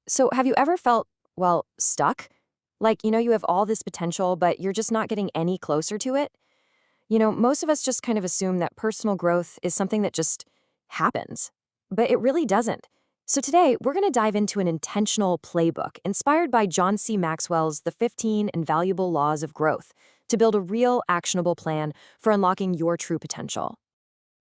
So, have you ever felt, well, stuck? Like, you have all this potential, but you're just not getting any closer to it? Most of us just kind of assume that personal growth is something that just happens, but it really doesn't. So, today, we're going to dive into an intentional playbook inspired by John C. Maxwell's The 15 Invaluable Laws of Growth to build a real, actionable plan for unlocking your true potential.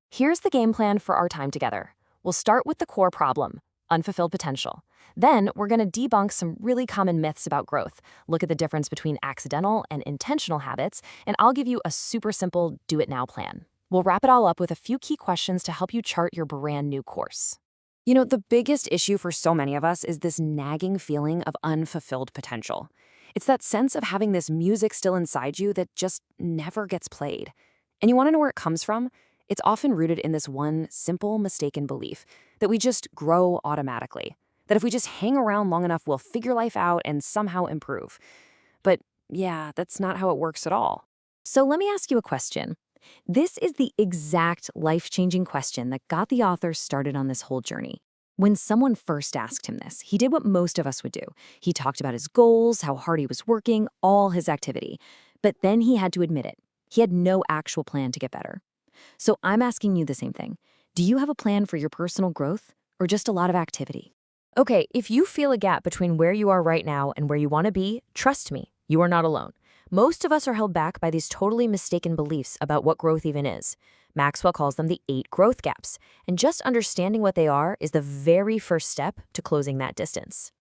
Here's the game plan for our time together. We'll start with the core problem, unfulfilled potential. Then we're going to debunk some really common myths about growth, look at the difference between accidental and intentional habits, and I'll give you a super simple do-it-now plan. We'll wrap it all up with a few key questions to help you chart your brand new course. The biggest issue for so many of us is this nagging feeling of unfulfilled potential. It's that sense of having this music still inside you that just never gets played. And you want to know where it comes from? It's often rooted in this one simple mistaken belief that we just grow automatically, that if we just hang around long enough, we'll figure life out and somehow improve. But yeah, that's not how it works at all. So let me ask you a question. This is the exact life-changing question that got the author started on this whole journey. When someone first asked him this, he did what most of us would do. He talked about his goals, how hard he was working, all his activity. But then he had to admit it. He had no actual plan to get better. So I'm asking you the same thing. Do you have a plan for your personal growth or just a lot of activity? Okay, if you feel a gap between where you are right now and where you want to be, trust me, you are not alone. Most of us are held back by these totally mistaken beliefs about what growth even is. Maxwell calls them the 8 growth gaps, and just understanding what they are is the very first step to closing that distance.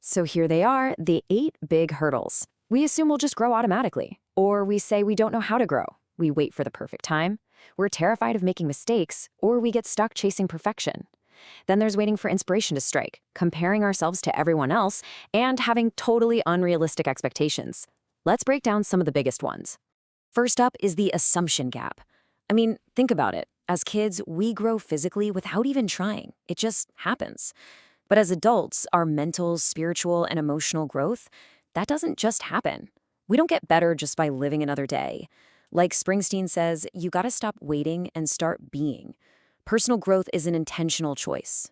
So here they are, the 8 big hurdles. We assume we'll just grow automatically, or we say we don't know how to grow. We wait for the perfect time. We're terrified of making mistakes, or we get stuck chasing perfection. Then there's waiting for inspiration to strike, comparing ourselves to everyone else, and having totally unrealistic expectations. Let's break down some of the biggest ones. First up is the assumption gap. I mean, think about it. As kids, we grow physically without even trying. It just happens. But as adults, our mental, spiritual, and emotional growth, that doesn't just happen. We don't get better just by living another day. Like Springsteen says, you gotta stop waiting and start being. Personal growth is an intentional choice.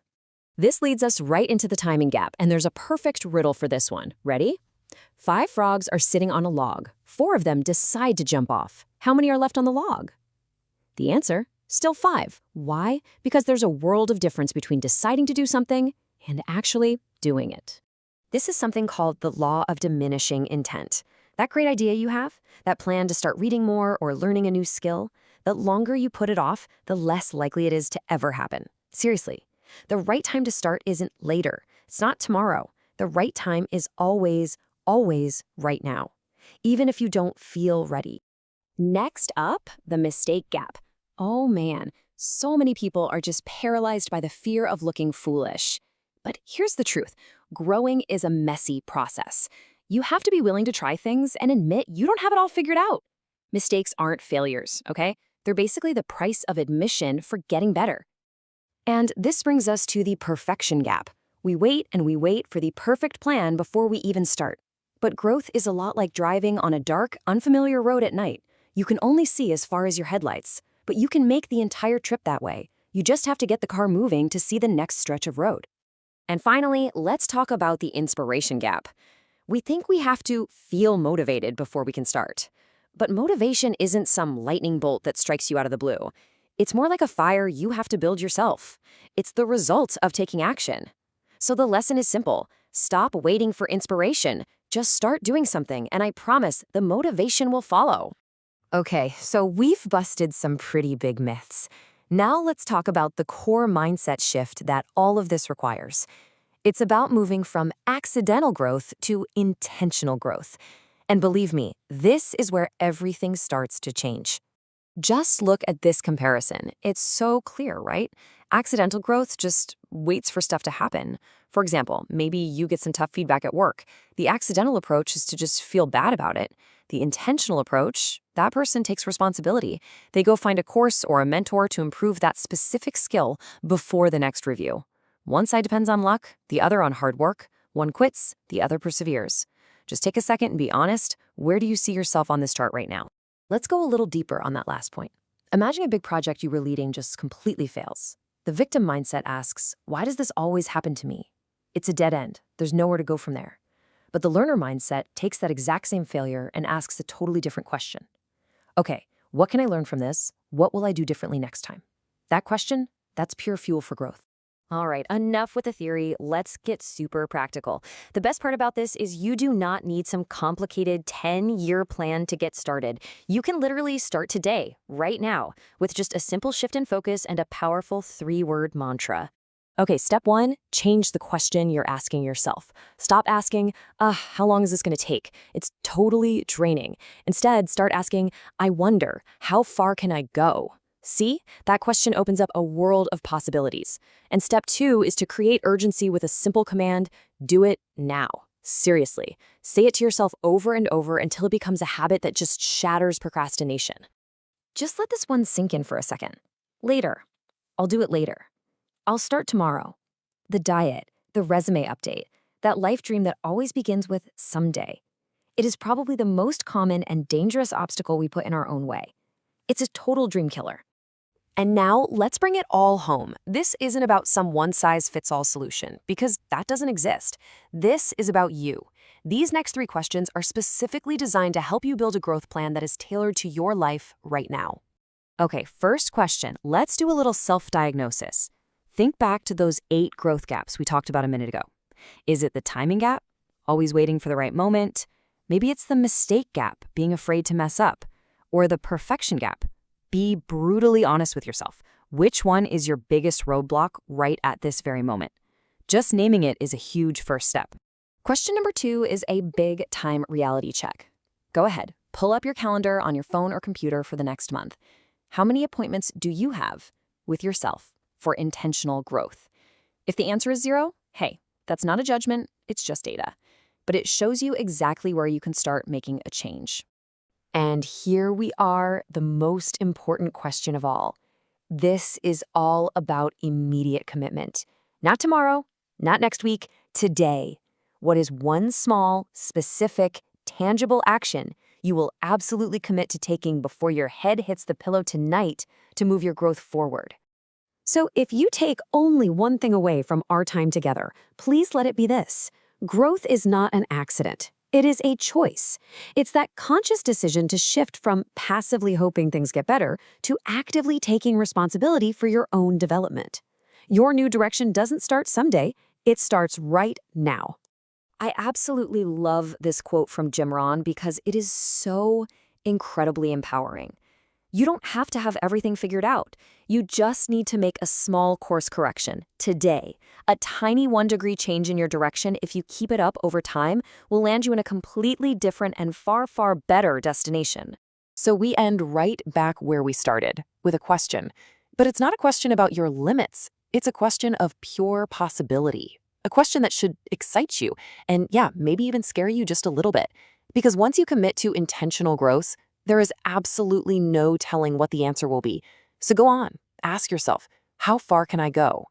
This leads us right into the timing gap, and there's a perfect riddle for this one. Ready? 5 frogs are sitting on a log. 4 of them decide to jump off. How many are left on the log? The answer? Still 5. Why? Because there's a world of difference between deciding to do something and actually doing it. This is something called the law of diminishing intent. That great idea you have, that plan to start reading more or learning a new skill, the longer you put it off, the less likely it is to ever happen. Seriously, the right time to start isn't later. It's not tomorrow. The right time is always right now, even if you don't feel ready. Next up, the mistake gap. Oh man, so many people are just paralyzed by the fear of looking foolish. But here's the truth. Growing is a messy process. You have to be willing to try things and admit you don't have it all figured out. Mistakes aren't failures, okay? They're basically the price of admission for getting better. And this brings us to the perfection gap. We wait and we wait for the perfect plan before we even start. But growth is a lot like driving on a dark, unfamiliar road at night. You can only see as far as your headlights, but you can make the entire trip that way. You just have to get the car moving to see the next stretch of road. And finally, let's talk about the inspiration gap. We think we have to feel motivated before we can start. But motivation isn't some lightning bolt that strikes you out of the blue. It's more like a fire you have to build yourself. It's the result of taking action. So the lesson is simple. Stop waiting for inspiration. Just start doing something, and I promise the motivation will follow. Okay, so we've busted some pretty big myths. Now let's talk about the core mindset shift that all of this requires. It's about moving from accidental growth to intentional growth. And believe me, this is where everything starts to change. Just look at this comparison. It's so clear, right? Accidental growth just waits for stuff to happen. For example, maybe you get some tough feedback at work. The accidental approach is to just feel bad about it. The intentional approach, that person takes responsibility. They go find a course or a mentor to improve that specific skill before the next review. One side depends on luck, the other on hard work. One quits, the other perseveres. Just take a second and be honest. Where do you see yourself on this chart right now? Let's go a little deeper on that last point. Imagine a big project you were leading just completely fails. The victim mindset asks, why does this always happen to me? It's a dead end. There's nowhere to go from there. But the learner mindset takes that exact same failure and asks a totally different question. Okay, what can I learn from this? What will I do differently next time? That question, that's pure fuel for growth. All right, enough with the theory. Let's get super practical. The best part about this is you do not need some complicated 10-year plan to get started. You can literally start today, right now, with just a simple shift in focus and a powerful 3-word mantra. Okay, step 1, change the question you're asking yourself. Stop asking, how long is this going to take? It's totally draining. Instead, start asking, I wonder, how far can I go? See? That question opens up a world of possibilities. And step 2 is to create urgency with a simple command, do it now. Seriously. Say it to yourself over and over until it becomes a habit that just shatters procrastination. Just let this one sink in for a second. Later. I'll do it later. I'll start tomorrow. The diet, the resume update, that life dream that always begins with someday. It is probably the most common and dangerous obstacle we put in our own way. It's a total dream killer. And now, let's bring it all home. This isn't about some one-size-fits-all solution, because that doesn't exist. This is about you. These next 3 questions are specifically designed to help you build a growth plan that is tailored to your life right now. Okay, first question. Let's do a little self-diagnosis. Think back to those 8 growth gaps we talked about a minute ago. Is it the timing gap? Always waiting for the right moment? Maybe it's the mistake gap, being afraid to mess up. Or the perfection gap? Be brutally honest with yourself. Which one is your biggest roadblock right at this very moment? Just naming it is a huge first step. Question number 2 is a big time reality check. Go ahead, pull up your calendar on your phone or computer for the next month. How many appointments do you have with yourself for intentional growth? If the answer is 0, hey, that's not a judgment, it's just data. But it shows you exactly where you can start making a change. And here we are, the most important question of all. This is all about immediate commitment. Not tomorrow, not next week, today. What is one small, specific, tangible action you will absolutely commit to taking before your head hits the pillow tonight to move your growth forward? So if you take only one thing away from our time together, please let it be this. Growth is not an accident. It is a choice. It's that conscious decision to shift from passively hoping things get better to actively taking responsibility for your own development. Your new direction doesn't start someday, it starts right now. I absolutely love this quote from Jim Rohn because it is so incredibly empowering. You don't have to have everything figured out. You just need to make a small course correction today. A tiny 1-degree change in your direction, if you keep it up over time, will land you in a completely different and far, far better destination. So we end right back where we started, with a question. But it's not a question about your limits. It's a question of pure possibility. A question that should excite you and, maybe even scare you just a little bit. Because once you commit to intentional growth, there is absolutely no telling what the answer will be. So go on, ask yourself, how far can I go?